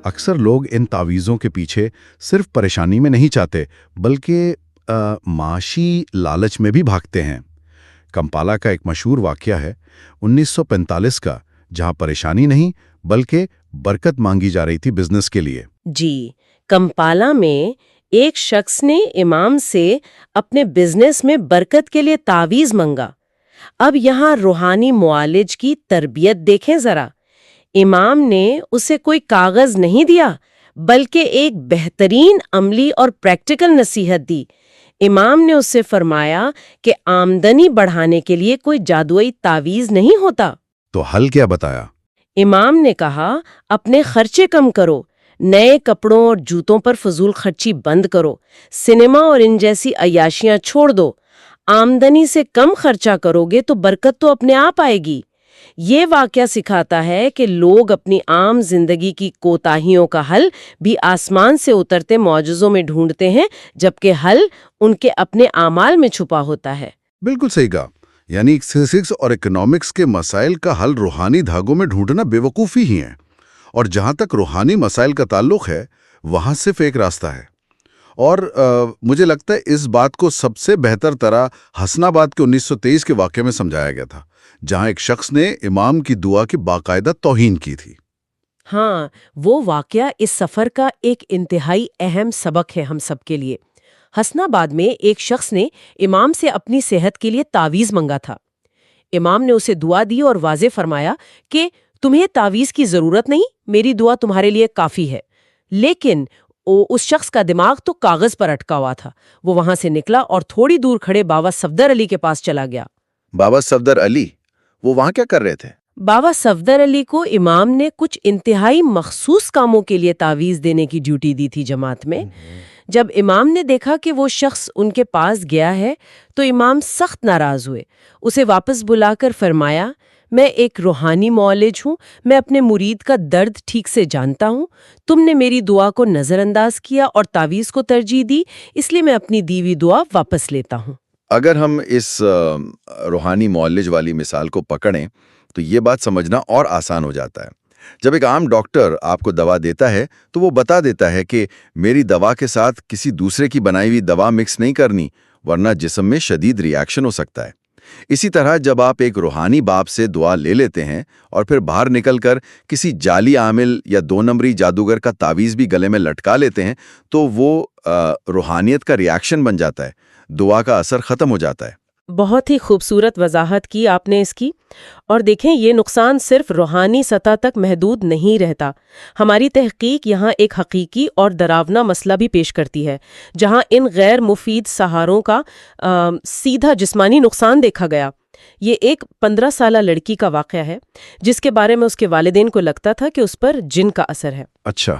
اکثر لوگ ان تعویذوں کے پیچھے صرف پریشانی میں نہیں چاہتے بلکہ معاشی لالچ میں بھی بھاگتے ہیں۔ کمپالا کا ایک مشہور واقعہ ہے 1945 کا، جہاں پریشانی نہیں بلکہ برکت مانگی جا رہی تھی بزنس کے لیے۔ جی، کمپالا میں ایک شخص نے امام سے اپنے بزنس میں برکت کے لیے تعویذ مانگا۔ اب یہاں روحانی معالج کی تربیت دیکھیں ذرا۔ امام نے اسے کوئی کاغذ نہیں دیا بلکہ ایک بہترین عملی اور پریکٹیکل نصیحت دی۔ امام نے اس سے فرمایا کہ آمدنی بڑھانے کے لیے کوئی جادوئی تعویذ نہیں ہوتا۔ تو حل کیا بتایا؟ امام نے کہا، اپنے خرچے کم کرو، نئے کپڑوں اور جوتوں پر فضول خرچی بند کرو، سنیما اور ان جیسی عیاشیاں چھوڑ دو۔ آمدنی سے کم خرچہ کرو گے تو برکت تو اپنے آپ آئے گی۔ یہ واقعہ سکھاتا ہے کہ لوگ اپنی عام زندگی کی کوتاہیوں کا حل بھی آسمان سے اترتے معجزوں میں ڈھونڈتے ہیں، جبکہ حل ان کے اپنے اعمال میں چھپا ہوتا ہے۔ بالکل صحیح کہا، یعنی فزکس اور اکنامکس کے مسائل کا حل روحانی دھاگوں میں ڈھونڈنا بے وقوفی ہی ہے، اور جہاں تک روحانی مسائل کا تعلق ہے وہاں صرف ایک راستہ ہے۔ اور مجھے لگتا ہے اس بات کو سب سے بہتر طرح حسن آباد کے 1923 کے واقعے میں سمجھایا گیا تھا، جہاں ایک شخص نے امام کی دعا کی باقاعدہ توہین کی تھی۔ ہاں، وہ واقعہ اس سفر کا ایک انتہائی اہم سبق ہے ہم سب کے لیے۔ حسن آباد میں ایک شخص نے امام سے اپنی صحت کے لیے تعویذ مانگا تھا۔ امام نے اسے دعا دی اور واضح فرمایا کہ تمہیں تعویذ کی ضرورت نہیں، میری دعا تمہارے لیے کافی ہے۔ لیکن اس شخص کا دماغ تو کاغذ پر اٹکا ہوا تھا۔ وہ وہاں سے نکلا اور تھوڑی دور کھڑے بابا صفدر علی کے پاس چلا گیا۔ بابا صفدر علی وہ وہاں کیا کر رہے تھے؟ بابا صفدر علی کو امام نے کچھ انتہائی مخصوص کاموں کے لیے تعویذ دینے کی ڈیوٹی دی تھی جماعت میں۔ جب امام نے دیکھا کہ وہ شخص ان کے پاس گیا ہے تو امام سخت ناراض ہوئے۔ اسے واپس بلا کر فرمایا، میں ایک روحانی معالج ہوں، میں اپنے مرید کا درد ٹھیک سے جانتا ہوں۔ تم نے میری دعا کو نظر انداز کیا اور تعویذ کو ترجیح دی، اس لیے میں اپنی دی ہوئی دعا واپس لیتا ہوں۔ اگر ہم اس روحانی معالج والی مثال کو پکڑیں تو یہ بات سمجھنا اور آسان ہو جاتا ہے۔ جب ایک عام ڈاکٹر آپ کو دوا دیتا ہے تو وہ بتا دیتا ہے کہ میری دوا کے ساتھ کسی دوسرے کی بنائی ہوئی دوا مکس نہیں کرنی، ورنہ جسم میں شدید ری ایکشن ہو سکتا ہے۔ اسی طرح جب آپ ایک روحانی باپ سے دعا لے لیتے ہیں اور پھر باہر نکل کر کسی جعلی عامل یا 2 نمبری جادوگر کا تعویذ بھی گلے میں لٹکا لیتے ہیں تو وہ روحانیت کا ری ایکشن بن جاتا ہے، دعا کا اثر ختم ہو جاتا ہے۔ بہت ہی خوبصورت وضاحت کی آپ نے اس کی۔ اور دیکھیں، یہ نقصان صرف روحانی سطح تک محدود نہیں رہتا۔ ہماری تحقیق یہاں ایک حقیقی اور ڈراونا مسئلہ بھی پیش کرتی ہے، جہاں ان غیر مفید سہاروں کا سیدھا جسمانی نقصان دیکھا گیا۔ یہ ایک 15 سالہ لڑکی کا واقعہ ہے جس کے بارے میں اس کے والدین کو لگتا تھا کہ اس پر جن کا اثر ہے۔ اچھا،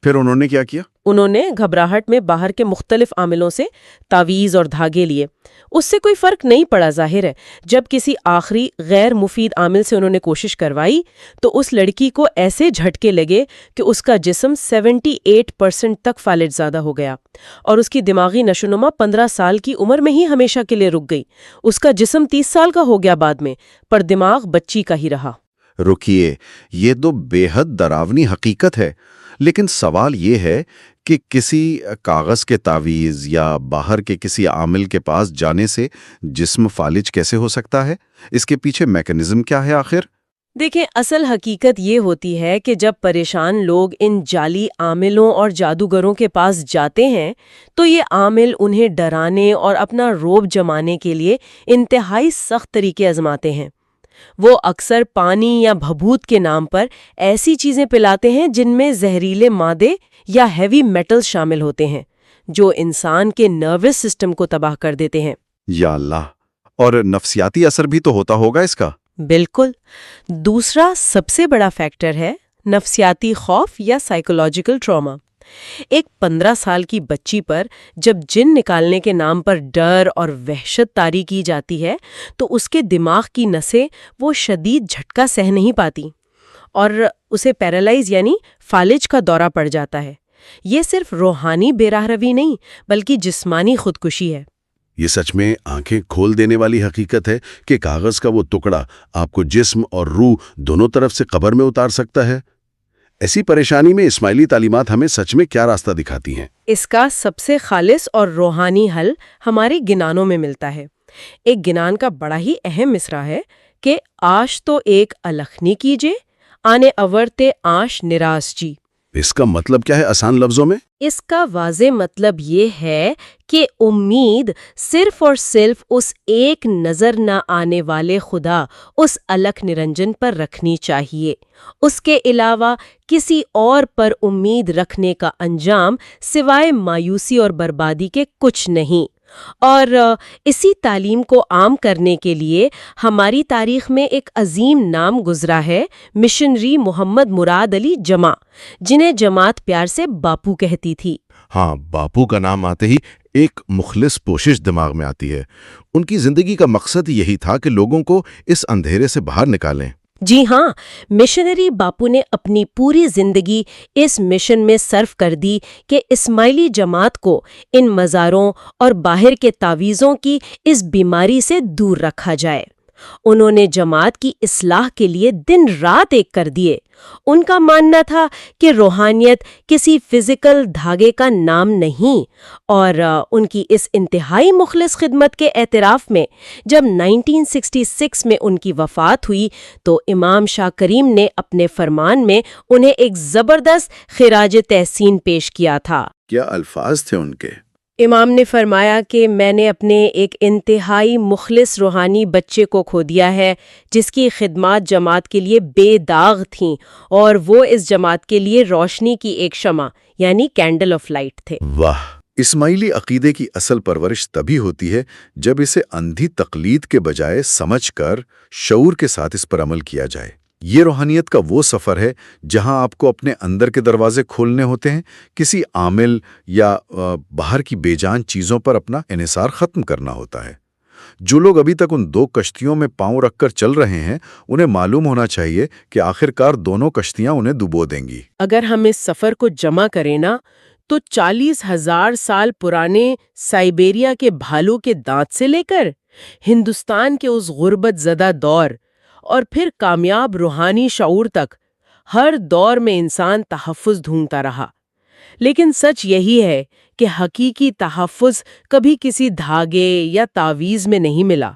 پھر انہوں نے کیا کیا؟ انہوں نے گھبراہٹ میں باہر کے مختلف عاملوں سے تعویذ اور دھاگے لیے۔ اس سے کوئی فرق نہیں پڑا ظاہر ہے۔ جب کسی آخری غیر مفید عامل سے انہوں نے کوشش کروائی تو اس لڑکی کو ایسے جھٹکے لگے کہ اس کا جسم 78% تک فالج زیادہ ہو گیا، اور اس کی دماغی نشوونما 15 سال کی عمر میں ہی ہمیشہ کے لیے رک گئی۔ اس کا جسم 30 سال کا ہو گیا بعد میں، پر دماغ بچی کا ہی رہا۔ رکیے، یہ تو بے حد ڈراؤنی حقیقت ہے، لیکن سوال یہ ہے کہ کسی کاغذ کے تعویذ یا باہر کے کسی عامل کے پاس جانے سے جسم فالج کیسے ہو سکتا ہے؟ اس کے پیچھے میکانزم کیا ہے آخر؟ دیکھیں، اصل حقیقت یہ ہوتی ہے کہ جب پریشان لوگ ان جعلی عاملوں اور جادوگروں کے پاس جاتے ہیں تو یہ عامل انہیں ڈرانے اور اپنا رعب جمانے کے لیے انتہائی سخت طریقے آزماتے ہیں۔ وہ اکثر پانی یا بھبھوت کے نام پر ایسی چیزیں پلاتے ہیں جن میں زہریلے مادے یا ہیوی میٹل شامل ہوتے ہیں، جو انسان کے نروس سسٹم کو تباہ کر دیتے ہیں۔ یا اللہ! اور نفسیاتی اثر بھی تو ہوتا ہوگا اس کا؟ بالکل۔ دوسرا سب سے بڑا فیکٹر ہے نفسیاتی خوف یا سائیکولوجیکل ٹراما۔ ایک 15 سال کی بچی پر جب جن نکالنے کے نام پر ڈر اور وحشت طاری کی جاتی ہے تو اس کے دماغ کی نسیں وہ شدید جھٹکا سہ نہیں پاتی اور اسے پیرالائز یعنی فالج کا دورہ پڑ جاتا ہے۔ یہ صرف روحانی بے راہ روی نہیں بلکہ جسمانی خودکشی ہے۔ یہ سچ میں آنکھیں کھول دینے والی حقیقت ہے کہ کاغذ کا وہ ٹکڑا آپ کو جسم اور روح دونوں طرف سے قبر میں اتار سکتا ہے۔ ایسی پریشانی میں اسماعیلی تعلیمات ہمیں سچ میں کیا راستہ دکھاتی ہیں؟ اس کا سب سے خالص اور روحانی حل ہمارے گنانوں میں ملتا ہے۔ ایک گنان کا بڑا ہی اہم مصرع ہے کہ آش تو ایک الخنی کیجے، آنے اورتے آش نراس جی۔ اس کا مطلب کیا ہے آسان لفظوں میں؟ اس کا واضح مطلب یہ ہے کہ امید صرف اور صرف اس ایک نظر نہ آنے والے خدا، اس الکھ نرنجن پر رکھنی چاہیے۔ اس کے علاوہ کسی اور پر امید رکھنے کا انجام سوائے مایوسی اور بربادی کے کچھ نہیں۔ اور اسی تعلیم کو عام کرنے کے لیے ہماری تاریخ میں ایک عظیم نام گزرا ہے، مشنری محمد مراد علی جمع، جنہیں جماعت پیار سے باپو کہتی تھی۔ ہاں، باپو کا نام آتے ہی ایک مخلص کوشش دماغ میں آتی ہے۔ ان کی زندگی کا مقصد یہی تھا کہ لوگوں کو اس اندھیرے سے باہر نکالیں۔ جی ہاں، مشنری باپو نے اپنی پوری زندگی اس مشن میں صرف کر دی کہ اسماعیلی جماعت کو ان مزاروں اور باہر کے تعویذوں کی اس بیماری سے دور رکھا جائے۔ انہوں نے جماعت کی اصلاح کے لیے دن رات ایک کر دیے۔ ان کا ماننا تھا کہ روحانیت کسی فزیکل دھاگے کا نام نہیں، اور ان کی اس انتہائی مخلص خدمت کے اعتراف میں جب 1966 میں ان کی وفات ہوئی تو امام شاہ کریم نے اپنے فرمان میں انہیں ایک زبردست خراج تحسین پیش کیا تھا۔ کیا الفاظ تھے ان کے؟ امام نے فرمایا کہ میں نے اپنے ایک انتہائی مخلص روحانی بچے کو کھو دیا ہے، جس کی خدمات جماعت کے لیے بے داغ تھیں، اور وہ اس جماعت کے لیے روشنی کی ایک شمع یعنی کینڈل آف لائٹ تھے۔ واہ! اسماعیلی عقیدے کی اصل پرورش تبھی ہوتی ہے جب اسے اندھی تقلید کے بجائے سمجھ کر شعور کے ساتھ اس پر عمل کیا جائے۔ یہ روحانیت کا وہ سفر ہے جہاں آپ کو اپنے اندر کے دروازے کھولنے ہوتے ہیں، کسی عامل یا باہر کی بے جان چیزوں پر اپنا انحصار ختم کرنا ہوتا ہے۔ جو لوگ ابھی تک ان دو کشتیوں میں پاؤں رکھ کر چل رہے ہیں، انہیں معلوم ہونا چاہیے کہ آخرکار دونوں کشتیاں انہیں ڈبو دیں گی۔ اگر ہم اس سفر کو جمع کریں نا تو 40,000 سال پرانے سائبیریا کے بھالوں کے دانت سے لے کر ہندوستان کے اس غربت زدہ دور اور پھر کامیاب روحانی شعور تک، ہر دور میں انسان تحفظ ڈھونڈتا رہا، لیکن سچ یہی ہے کہ حقیقی تحفظ کبھی کسی دھاگے یا تعویذ میں نہیں ملا۔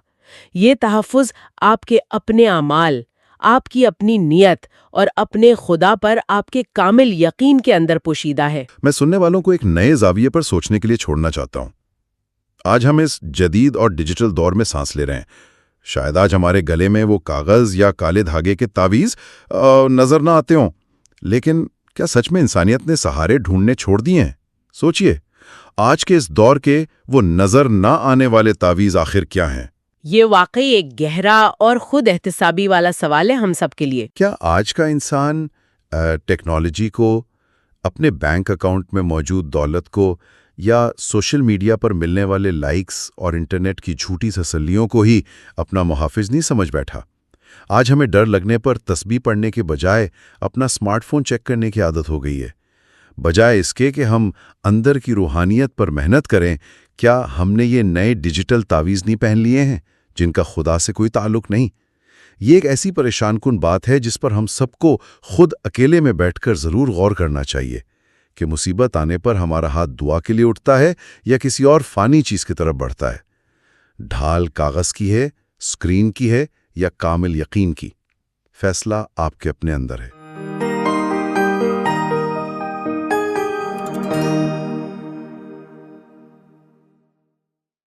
یہ تحفظ آپ کے اپنے اعمال، آپ کی اپنی نیت اور اپنے خدا پر آپ کے کامل یقین کے اندر پوشیدہ ہے۔ میں سننے والوں کو ایک نئے زاویے پر سوچنے کے لیے چھوڑنا چاہتا ہوں۔ آج ہم اس جدید اور ڈیجیٹل دور میں سانس لے رہے ہیں۔ شاید آج ہمارے گلے میں وہ کاغذ یا کالے دھاگے کے تعویذ نظر نہ آتے ہوں، لیکن کیا سچ میں انسانیت نے سہارے ڈھونڈنے چھوڑ دیے ہیں؟ سوچئے، آج کے اس دور کے وہ نظر نہ آنے والے تعویذ آخر کیا ہیں؟ یہ واقعی ایک گہرا اور خود احتسابی والا سوال ہے ہم سب کے لیے۔ کیا آج کا انسان ٹیکنالوجی کو، اپنے بینک اکاؤنٹ میں موجود دولت کو، یا سوشل میڈیا پر ملنے والے لائکس اور انٹرنیٹ کی جھوٹی تسلیوں کو ہی اپنا محافظ نہیں سمجھ بیٹھا؟ آج ہمیں ڈر لگنے پر تسبیح پڑھنے کے بجائے اپنا سمارٹ فون چیک کرنے کی عادت ہو گئی ہے۔ بجائے اس کے کہ ہم اندر کی روحانیت پر محنت کریں، کیا ہم نے یہ نئے ڈیجیٹل تعویذ نہیں پہن لیے ہیں جن کا خدا سے کوئی تعلق نہیں؟ یہ ایک ایسی پریشان کن بات ہے جس پر ہم سب کو خود اکیلے میں بیٹھ کر ضرور غور کرنا چاہیے کہ مصیبت آنے پر ہمارا ہاتھ دعا کے لیے اٹھتا ہے یا کسی اور فانی چیز کی طرف بڑھتا ہے۔ ڈھال کاغذ کی ہے، اسکرین کی ہے، یا کامل یقین کی؟ فیصلہ آپ کے اپنے اندر ہے۔